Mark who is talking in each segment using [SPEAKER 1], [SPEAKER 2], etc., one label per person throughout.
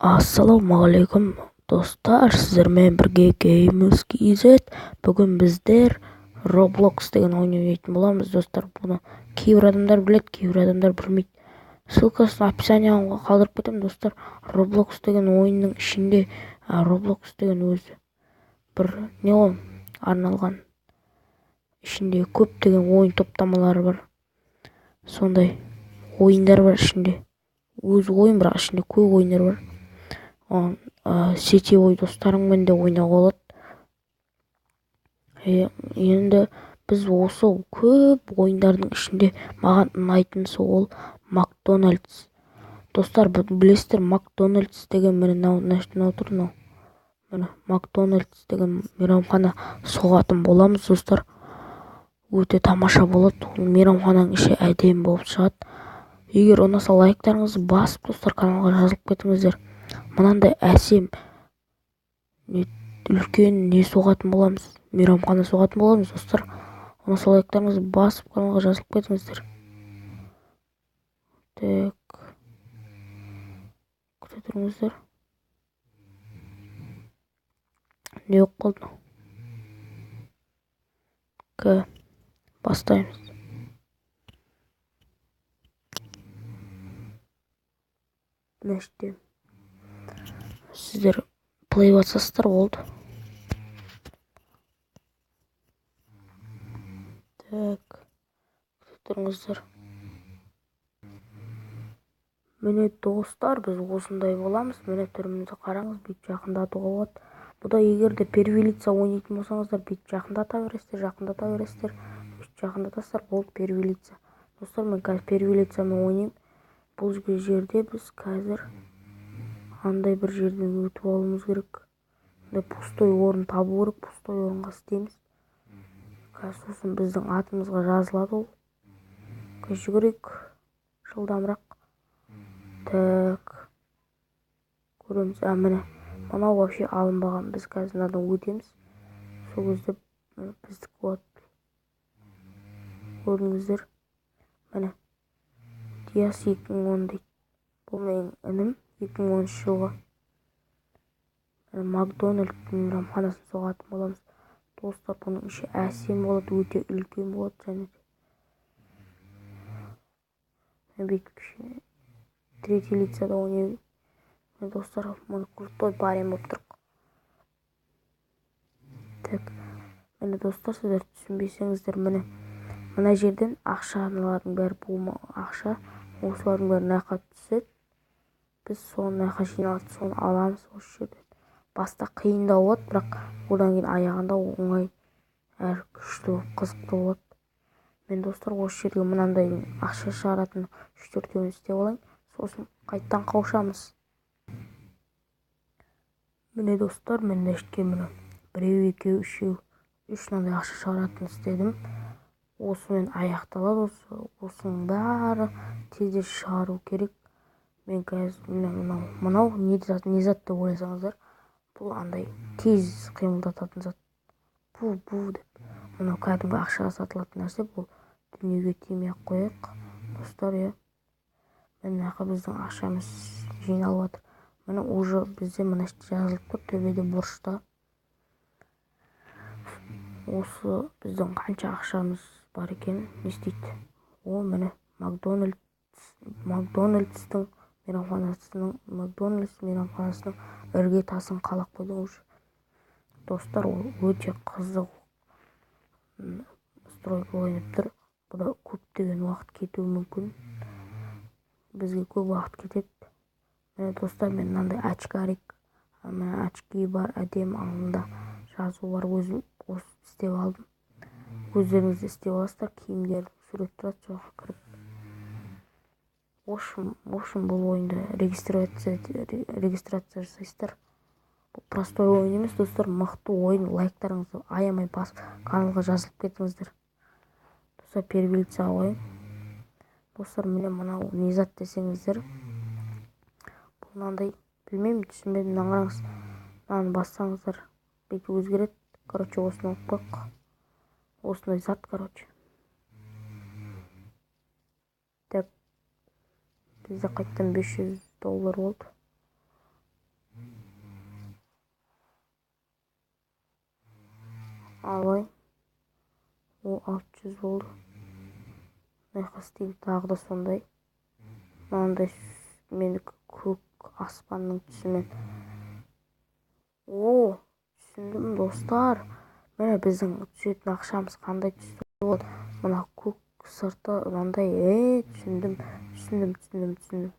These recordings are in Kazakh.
[SPEAKER 1] Ассалаумағалейкум достар, сіздермен бірге Gamers KZ. Бүгін біздер Roblox деген ойын ойнайтын боламыз достар. Бұны кейбір адамдар біледі, кейбір адамдар білмейді. Ссылкасын описанияға қалдырып кетемін достар. Roblox деген ойынның ішінде Roblox деген өзі бір не ғой арналған, ішінде көптеген ойын топтамалары бар. Сондай ойындар бар ішінде. Өзі ойын, бірақ ішінде көп ойындар бар. Сетевой достарыңмен де ойнауға болады. Енді біз осы көп ойындардың ішінде маған ұнайтынысы ол Макдональдс. Достар, білесіздер, Макдональдс деген міне отыр мынау. Міне Макдональдс деген мейрамхана соғатын боламыз достар. Өте тамаша болады. Ол мейрамхананың іші әдемі болып шығады. Егер ұнаса, лайктарыңызды басып достар, каналға жазылып кетіңіздер. Мынандай әсем үлкен не соғатын боламыз, мейрамхана соғатын боламыз достар. Ұнаса, лайктарыңызды басып каналға жазылып кетіңіздер. Так, күте тұрыңыздар. Не болып қалды? Бастаймыз. Нәште сіздер плей басасыздар, болды. Так, тұрыңыздар. Міне достар, біз осындай боламыз. Міне түрімізді қараңыз, бүйтіп жақындатуға болады. Бұда егер де первый лица ойнайтын болсаңыздар, бүйтіп жақындата бересіздер, бүйтіп жақындатасыздар, болды первый лица. Достар, мен қазір первый лицамен ойнаймын. Бұл жерде біз қазір андай бір жерден өтіп алуымыз керек. Пустой орын табу керек, пустой орынға істейміз. Сосын біздің атымызға жазылады ол. Жүгірейік жылдамырақ. Так, көреміз. Міне мынау вообще алынбаған. Біз қазір мынадан өтеміз. Сол кезде біздік болады. Көрдіңіздер. Міне Диас 2010 дейді. Бұл менің інім 2013 жылғы. Макдональд мейрамханасын соғатын боламыз. Достар, бұның іші әсем болады, өте үлкен болады. Және бүйтіп кішкене третий лицада ойнаймын. Достар, мұны крутой парень болып тұрық. Так, міне достар, сіздер түсінбесеңіздер, мына жерден ақшалардың бәрі, бұл ақша, осылардың бәрі наққа түседі. Біз соны наққа жиналады, соны аламыз осы жерден. Баста қиындау болады, бірақ одан кейін аяғында оңай әрі күшті қызықты болады. Мен достар, осы жерге мынандай ақша шығаратын 3-4 істеп алайын, сосын қайттан қауышамыз. Міне достар, мен нәшке міне 1, 2, 3, 3 мынандай ақша шығаратын істедім. Осымен аяқталады. Осының бәрі тезде шығару керек. Мен қазір мынау не зат деп ойласаңыздар, бұл андай тез қимылдататын зат. Бұл деп. Мынау кәдімгі ақшаға сатылатын нәрсе. Бұл дүниеге тимей-ақ қояйық. Достар, міне біздің ақшамыз жиналып жатыр. Міне уже бізде мына жазылып тұр, төбеде бұрышта. Осы біздің қанша ақшамыз бар екен, не істейді? О, міне Макдональдстың мейрамханасының ірге тасын қалап қойды уже. Достар, ол өте қызық стройка ойнап тұр. Бұда көптеген уақыт кетуі мүмкін. Бізге көп уақыт кетеді. Міне достар, мен мынандай очкарик, очки бар, әдем алдында жазу бар. Өзім осы істеп алдым. Өздеріңізді істеп аласыздар, киімдерді сурет тұрады, жоғқа кіріп. Общем, бұл ойында регистрация жасайсыздар. Бұл простой ойын емес, достар, мықты ойын. Лайктарыңызды аямай басып, каналға жазылып кетіңіздер. Достар, первый лица ойын. Достар, міне мынау не зат десеңіздер. Бұл мынандай, білмеймін, түсінбедім, қараңыз. Мынаны бассаңыздар, бүйтіп өзгереді. Короче, осыны алып қойық. Осындай зат, короче. Так, бізде қайттан $500 болды. алайын. О, 600 болды. Мынақа істеймін, тағы да сондай. Мынандай менікі көк аспанның түсімен. О, түсіндім достар. Міне біздің түсетін ақшамыз қандай түсті болады. Мына көк сырты мынандай. Түсіндім.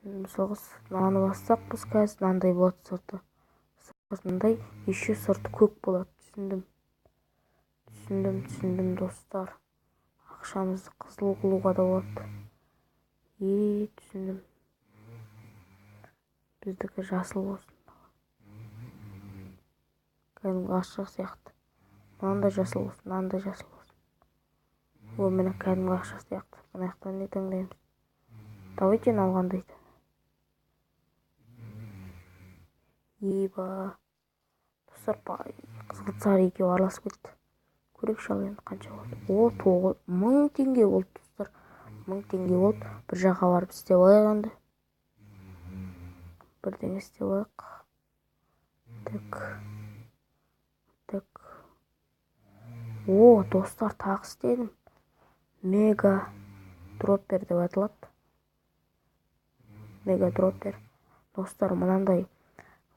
[SPEAKER 1] Мысалға мынаны бассақ біз қазір мынандай болады сырты. Мынандай еще сырты көк болады. Түсіндім достар. Ақшамызды қызыл қылуға да болады. Түсіндім. Біздікі жасыл болсын. Кәдімгі ашық сияқты. Мынандай жасыл болсын. О, міне кәдімгі ашық сияқты. Мына жақтан не таңдаймыз? Давайте алғандайды. Достар, қызғылт-сары екеуі араласып кетті. Көрейікші ал енді қанша болды. О, 9.000 теңге болды достар. 1000 теңге болды. Bir жаққа барып істеп алайық енді. Бірдеңе істеп алайық. Так. О, достар, тағы істедім. Мега дроппер деп аталады. Мега дроппер. Достар, мынандай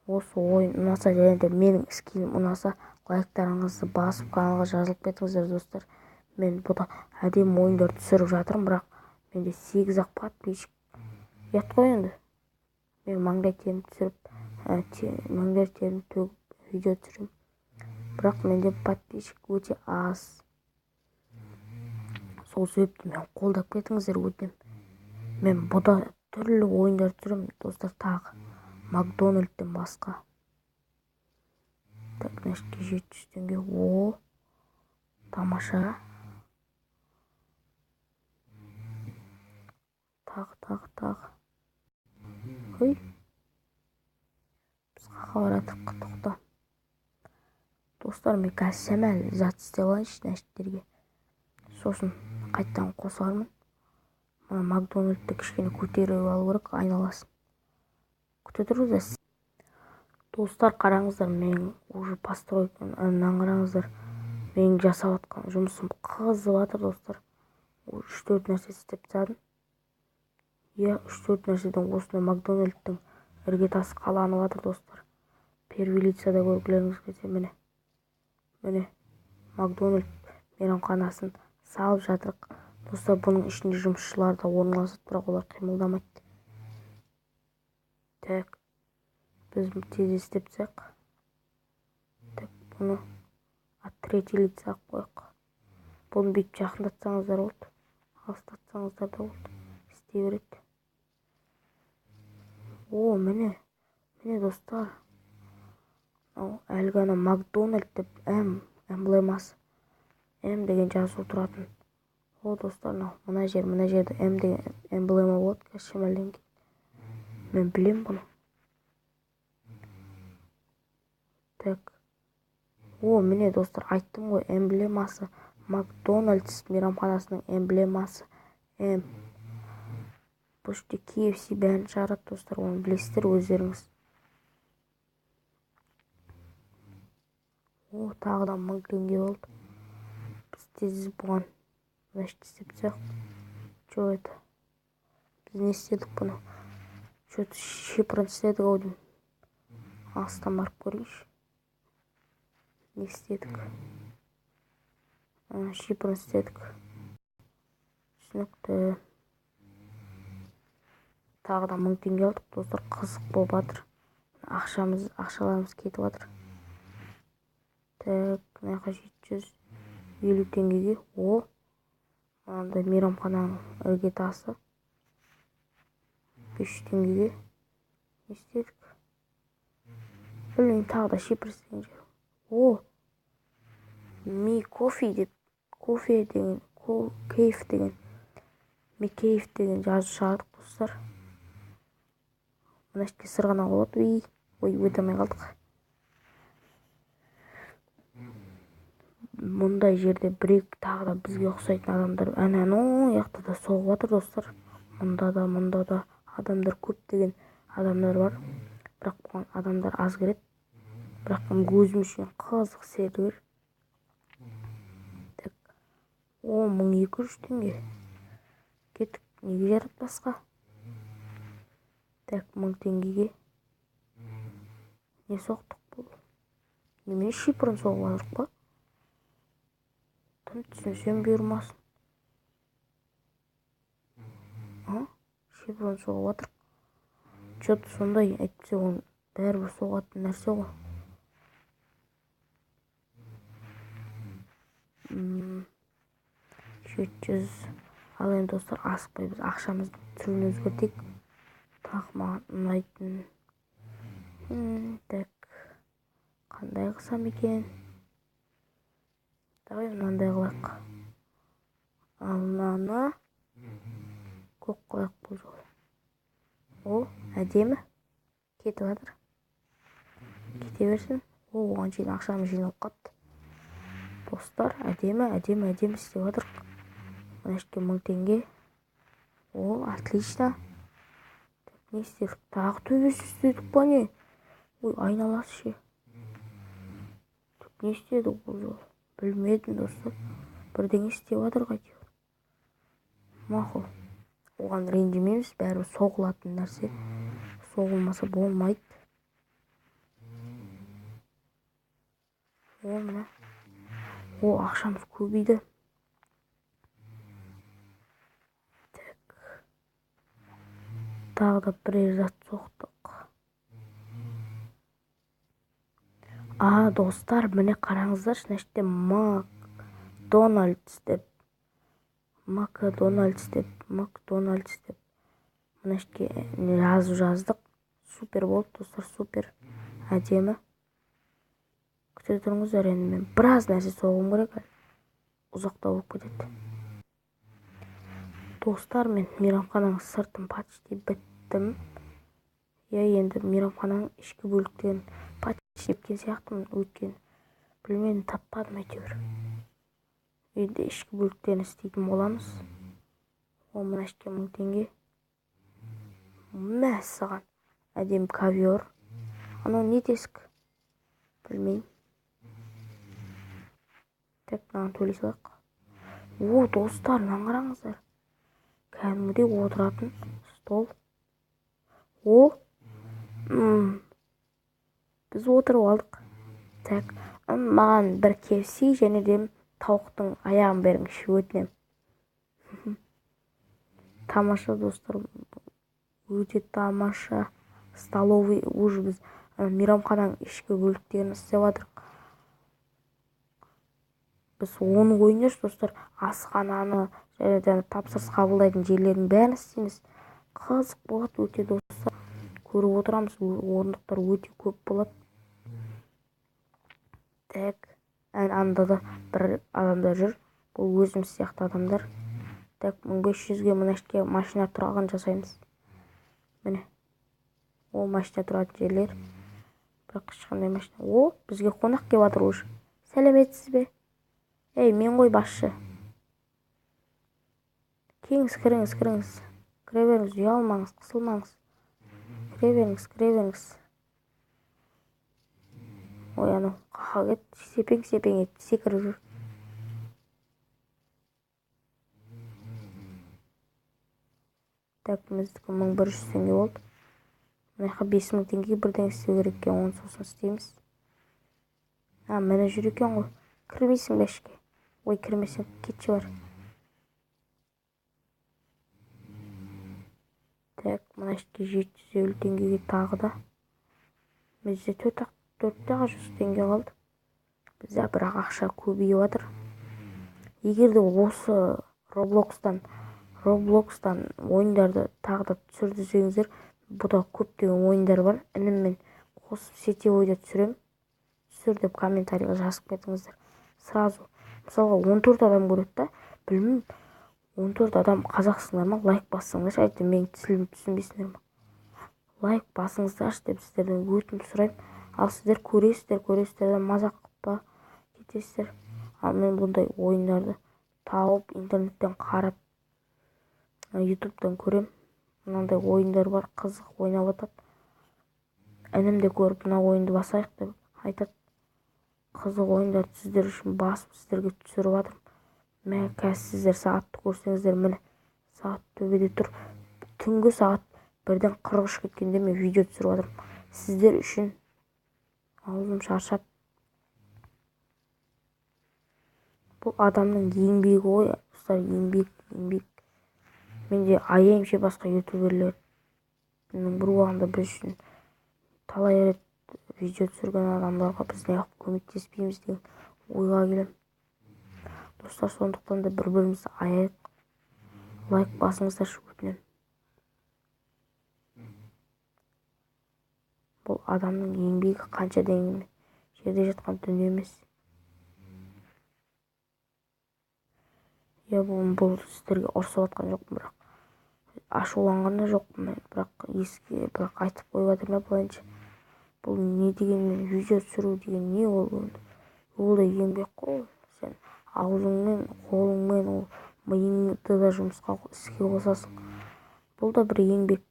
[SPEAKER 1] осы ойын ұнаса және де менің скилім ұнаса, лайктарыңызды басып каналға жазылып кетіңіздер достар. Мен бұда әдемі ойындар түсіріп жатырмын, бірақ менде 8-ақ подписчик. Ят қой енді. Мен маңдай терімді төгіп видео түсіремін. Бірақ менде подписчик өте аз. Сол себепті мен қолдап кетіңіздер өтінемін. Мен бұда түрлі ойындар түсіремін достар, тағы Макдональдтен басқа. Так, нәшке 700 теңге. О, тамаша. Тағы. Ой. Біз қақа баратық, тоқта. Достар, мен қазір сәмәл зат істеп алайыншы нәшіктерге. Сосын қайттан қосармын. Мына Макдональдты кішкене көтеріп алу керек, айналасын. Күте тұрыңыздар. Достар, қараңыздар, мен уже постройканы қараңыздар. Мен жасап жатқан жұмысым қызып жатыр достар. 3-4 нәрсе істеп тастадым. 3-4 нәрседен осында Макдональдтың іргетасы қаланып жатыр достар. Первилицада көргілеріңіз келсе, міне Макдональд мейрамханасын салып жатырық. Достар, бұның ішінде жұмысшылар да орналасады, бірақ олар қимылдамайды. Так, біз тез істеп тастайық. Так, бұны третий лица қойық. Бұны бүйтіп жақындатсаңыздар болды, алыстатсаңыздар да болды. Істей береді. О, міне достар. Әлгі ана Макдональд деп эмблемасы. М деген жазу тұратын. О, достар, мына жерде М деген эмблема болады, кәшемәлден кейін. Мен білем бұны. Так. О, міне достар, айттым ғой, эмблемасы. Макдональдс мейрамханасының эмблемасы. М. Бұл жерде KFC бәрін шығарады достар, оны білесіздер өздеріңіз. О, тағы да 1000 теңге болды. Біз тез бұған значит істеп тастайық. Что это? Біз не істедік бұны? Что-то шифрын істедік ау деймін. Астан барып көрейінші. Не істедік? Шифрын істедік. Түсінікті. Тағы да 1000 теңге алдық достар, қызық болып жатыр. Ақшаларымыз кетіп жатыр. Так, мынақа 750 теңгеге. О, мынандай мейрамхананың іргетасы. 500 теңгеге. Не істедік? Білмеймін, тағы да шифр істеген жер. О, ми кофе деп, кофе деген, кейф деген, ми кейф деген жазу шығардық достар. Мына ішке сырғана болады. Ой, өтемей қалдық. Мұндай жерде бір-екі тағы да бізге ұқсайтын адамдар яқта да соғып жатыр достар. Мұнда да адамдар көптеген адамдар бар. Бірақ бұған адамдар аз келеді. Бірақ өзім үшін қызық сервер. О, 1200 теңге. Кеттік, неге жаратпасқа? Так, 1000 теңгеге не соқтық бұл? Немене шипрын соғып жатырық па? Тым түсінсем бұйырмасын. Шипрын соғып жатырық. Че-то сондай, әйтпесе оның бәрібір соғатын нәрсе ғой. 700. Ал енді достар, асықпай біз ақшамыздың түрін өзгертейік. Тағы маған ұнайтын. Так, қандай қылсам екен? Давай мынандай қылайық. Ал мынаны көк қылайық бұл жолы. О, әдемі. Кетіп жатыр. Кете берсін. Оған шейін ақшамыз жиналып қапты. Достар, әдемі істеп жатырық. Мына жерге 1000 теңге. О, отлично. Не істедік? Тағы төбесі істедік па не? Ой, айналасы ше. Не істедік бұл жолы? Білмедім достар. Бірдеңе істеп жатырық әйтеуір. Мақұл. Оған ренжімейміз, бәрі соғылатын нәрсе. Соғылмаса болмайды. О, мына. О, ақшамыз көбейді. Так. Тағы да бірер зат соқтық. Достар, міне қараңыздаршы, мына жерде Макдональдс деп. Мына жерге жаздық. Супер болды, достар, супер. Әдемі. Күте тұрыңыздар, енді мен біраз нәрсе соғым керек. Ұзақта болып кетеді. Достар, мен мейрамхананың сыртын почти біттім. Енді мейрамхананың ішкі бөліктерін почти біткен сияқтымын. Өткен білмедім, таппадым әйтеуір. Енді ішкі бөліктерін істейтін боламыз. О, мына жерге 1000 теңге. Мәссаған. Әдемі ковер. Анау не тесік? Білмеймін. Так, мынаны төлей салайық. О, достар, мынаны қараңыздар. Кәдімгідей отыратын стол. О, біз отырып алдық. Так, маған бір KFC және де тауықтың аяғын беріңізші, өтінем. Тамаша, достар. Өте тамаша. Столовый уже біз мейрамхананың ішкі бөліктерін істеп жатырық. Біз оны қойыңдаршы, достар. Асхананы және де тапсырыс қабылдайтын жерлердің бәрін істейміз. Қызық болады өте, достар. Көріп отырамыз, орындықтар өте көп болады. Так, анда да бір адамдар жүр. Бұл өзіміз сияқты адамдар. Так, 1500-ге мына жерге машина тұрағын жасаймыз. Міне. О, машина тұратын жерлер. Бірақ ешқандай машина. О, бізге қонақ келіп жатыр уже. Сәлеметсіз бе? Ей, мен ғой басшы. Кеңіз, кіріңіз. Кіре беріңіз, ұялмаңыз, қысылмаңыз. Кіре беріңіз. Ой, анау қақа кет, сепең етті, секіріп жүр. Так, біздікі 1100 теңге болды. Мына 5000 теңгеге бірден істеу керек екен, оны сосын істейміз. Міне жүр екен ғой. Кірмейсің бе ішке? Ой, кірмесең кетші бар. Так, мына ішке 750 теңгеге тағы да. Бізде 400 теңге қалды. Бізде бірақ ақша көбейіп жатыр. Егер де осы Roblox'тан ойындарды тағы да түсір десеңіздер, бұда көптеген ойындар бар. Ініммен қосып сетевойда түсір деп комментарийға жазып кетіңіздер. Сразу, мысалға 14 адам көреді да, білмеймін, 14 адам қазақсыңдар ма, лайк бассаңдаршы, әйтті менің тілім түсінбейсіңдер ма. Лайк басыңыздаршы деп сіздерден өтініп сұраймын. Ал сіздер көресіздер да мазақ қылып кетесіздер. Ал мен бұндай ойындарды тауып, интернеттен қарап, ютубтан көрем. Мынандай ойындар бар, қызық ойнап атады. Інім де көріп, мына ойынды басайық деп айтады. Қызық ойындар сіздер үшін басып, сіздерге түсіріп жатырмын. Мен қазір сіздер сағатты көрсеңіздер, міне сағат төбеде тұр. Түнгі сағат 1-ден 43 кеткенде мен видео түсіріп жатырмын. Сіздер үшін аузым шаршап. Бұл адамның еңбегі ғой, достар, еңбек. Менде аяйымше басқа ютуберлердің бір уақытында біз үшін талай рет видео түсірген адамдарға біз неғып көмектеспейміз деген ойға келем. Достар, сондықтан да бір-бірімізді аяйық. Лайк басыңыздаршы, өтінем. Бұл адамның еңбегі қанша деген жерде жатқан дүние емес. Бұл сіздерге ұрсып жатқан жоқпын, бірақ ашуланған да жоқпын, бірақ айтып қойып жатырмын былайынша. Бұл не деген видео түсіру деген не ол да еңбек қой. Сен аузыңмен, қолыңмен, миыңды да жұмысқа іске қосасың. Бұл да бір еңбек.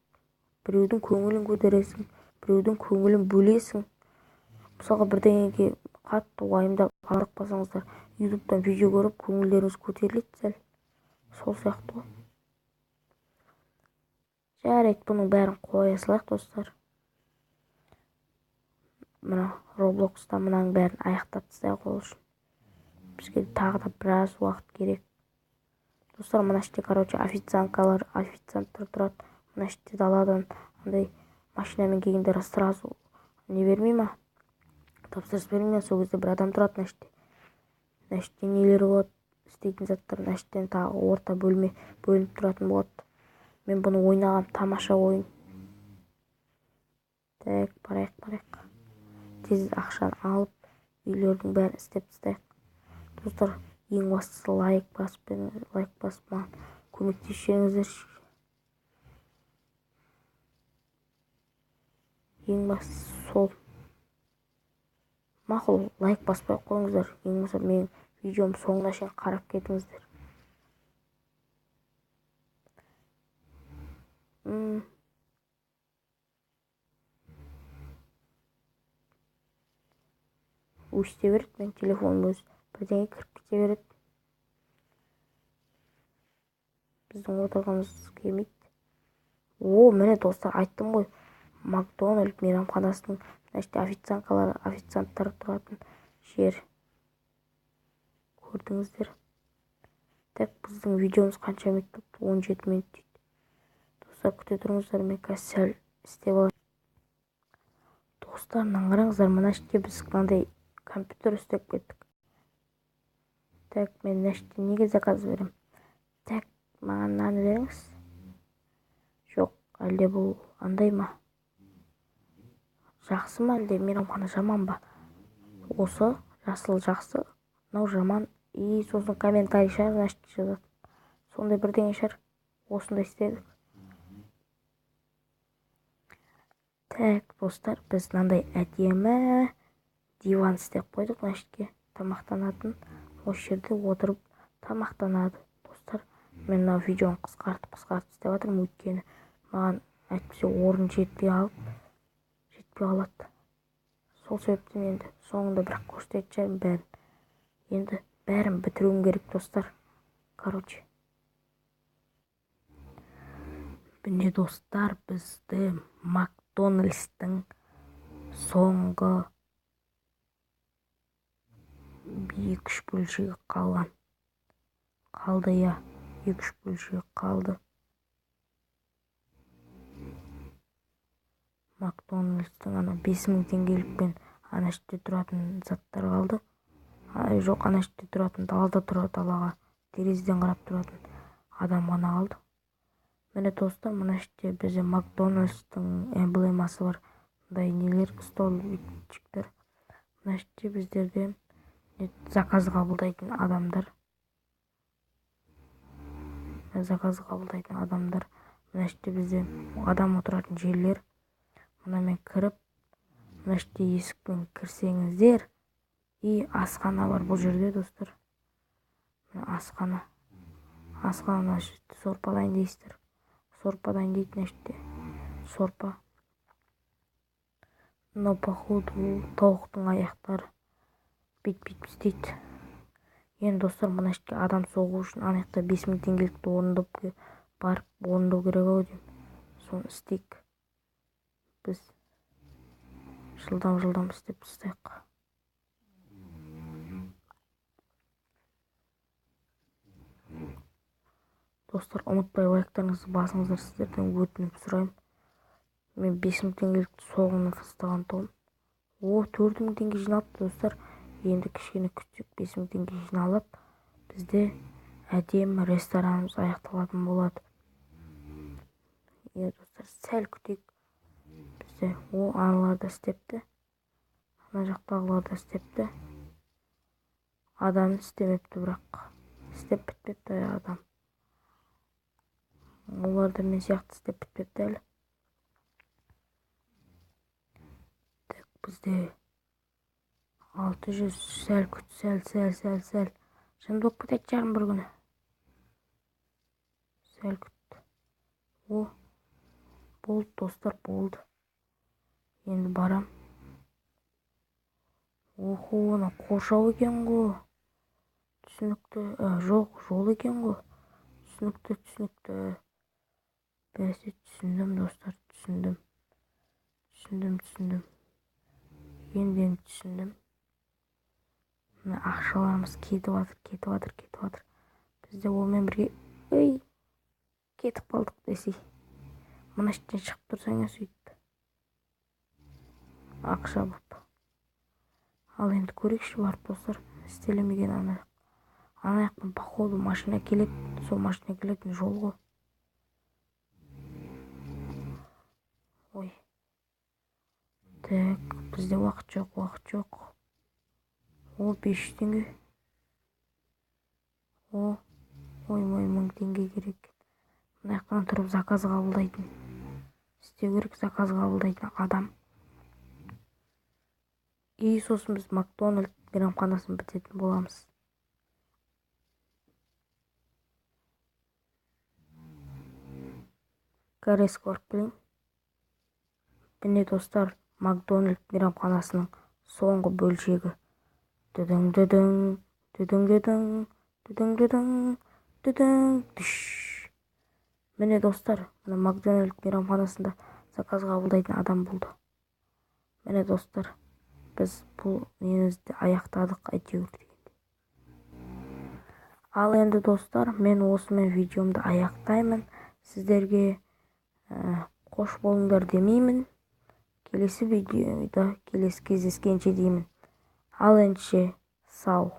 [SPEAKER 1] Біреудің көңілін көтересің, біреудің көңілін бөлесің. Мысалға бірдеңеге қатты уайымдап арықпасаңыздар, ютубтан видео көріп көңілдеріңіз көтеріледі сәл. Сол сияқты ғой. Жарайды, бұның бәрін қоя салайық, достар. Мына Роблокста мынаның бәрін аяқтап тастайық ол үшін. Бізге тағы да біраз уақыт керек. Достар, мына іште, официанттар тұрады. Мына іште даладан андай машинамен келгендер сразу не бермей ма? Тапсырыс бермей ма? Сол кезде бір адам тұрады мына іште. Мына іште нелер болады, істейтін заттар. Мына іштен тағы орта бөлініп тұратын болады. Мен бұны ойнаған, тамаша ойын. Так, барайық. Тез ақшаны алып, үйлердің бәрін істеп тастайық. Достар, ең бастысы лайк басып маған көмектесіңіздерші. Ең бастысы сол. Мақұл, лайк баспай қойыңыздар. Ең болмаса менің видеом соңына шейін қарап кетіңіздер. Өште береді, мен телефоным өз бірдеңе кіріп кете береді. Біздің отырғымыз келмейді. Міне достар, айттым ғой. Макдональд мейрамханасының мына іште официанттар тұратын жер. Көрдіңіздер. Так, біздің видеомыз қанша минут болды? 17 минут дейді. Достар, күте тұрыңыздар, мен қазір сәл істеп алайын. Достар, қараңыздар, мына іште біз қандай компьютер істеп кеттік. Так, мен мына іште неге заказ берем? Так, маған наны беріңіз. Жоқ, әлде бұл андай ма? Жақсы ма, әлде мейрамхана жаман ба? Осы жасыл жақсы, мынау жаман. И сосын комментарий шығар, мына іште жазады. Сондай бірдеңе шығар. Осындай істедік. Так, достар, біз мынандай әдемі диван істеп қойдық мына ішке. Тамақтанатын. Осы жерде отырып тамақтанады. Достар, мен мына видеоны қысқартып істеп жатырмын, өйткені маған әйтпесе орын жетпей қалады. Сол себептен енді соңында бірақ көрсететін бәрін. Енді бәрін бітіруім керек, достар. Міне достар, бізді Макдональдстың соңғы 2-3 бөлшегі қалды, я. 2-3 бөлшегі қалды. Макдональдстың ана 5000 теңгелікпен ана іште тұратын заттар қалды. Жоқ, ана іште тұратын далаға терезеден қарап тұратын адам ғана қалды. Міне достар, мына іште бізде Макдональдстың эмблемасы бар. Мұндай нелер, столбичіктер. Мына іште біздерде заказ қабылдайтын адамдар. Мына іште бізде адам отыратын жерлер. Мына мен кіріп, мына іште есікпен кірсеңіздер, и асхана бар бұл жерде, достар. Асхана. Мына іште сорпа дайындайсыздар. Сорпа дайындайды мына іште. Сорпа. Мынау походу тауықтың аяқтары. Бит істейді. Енді достар, мына жерге адам соғу үшін ана жақта 5000 теңгелікті барып орындау керек ау деймін. Соны істейік. Біз жылдам істеп тастайық. Достар, ұмытпай лайктарыңызды басыңыздар, сіздерден өтініп сұраймын. Мен 5000 теңгелікті соғымын тастаған тұғым. 4000 теңге жиналыпты достар. Енді кішкене күтсек 5000 теңге жиналып, бізде әдемі ресторанымыз аяқталатын болады. Достар, сәл күтейік. Бізде аналар да істепті. Ана жақтағылар да істепті. Адам істемепті, бірақ істеп бітпепті адам. Олар да мен сияқты істеп бітпепті әлі. Бізде 600, сәл күт, сәл. Шын болып кетеді жарым бір күні. Сәл күт. Болды достар, болды. Енді барам. Оны қоршау екен ғой. Түсінікті. Жоқ, жол екен ғой. Түсінікті. Бәсе, түсіндім достар, түсіндім. Енді түсіндім. Мына ақшаларымыз кетіп жатыр. Бізде олмен бірге кетіп қалдық десей. Мына іштен шығып тұрсаң сөйтіп. Ақша болып. Ал енді көрекші барып достар, істелемеген ана жақтан походу машина келеді. Сол машина келетін жол ғой. Ой. Так, бізде уақыт жоқ. 500 теңге. Ой, 1000 теңге керек. Мына жақтан тұрып заказ қабылдайтын. Істеу керек, заказ қабылдайтын адам. И сосын біз Макдональд мейрамханасын бітетін боламыз. Корейский барып келейін. Міне достар, Макдональд мейрамханасының соңғы бөлшегі. Міне достар, мына Макдональд мейрамханасында заказ қабылдайтын адам болды. Міне достар, біз бұл немізді аяқтадық әйтеуір дегенде. Ал енді достар, мен осымен видеомды аяқтаймын. Сіздерге қош болыңдар демеймін. Келесі видеода кездескенше деймін. Ал ендеше сау.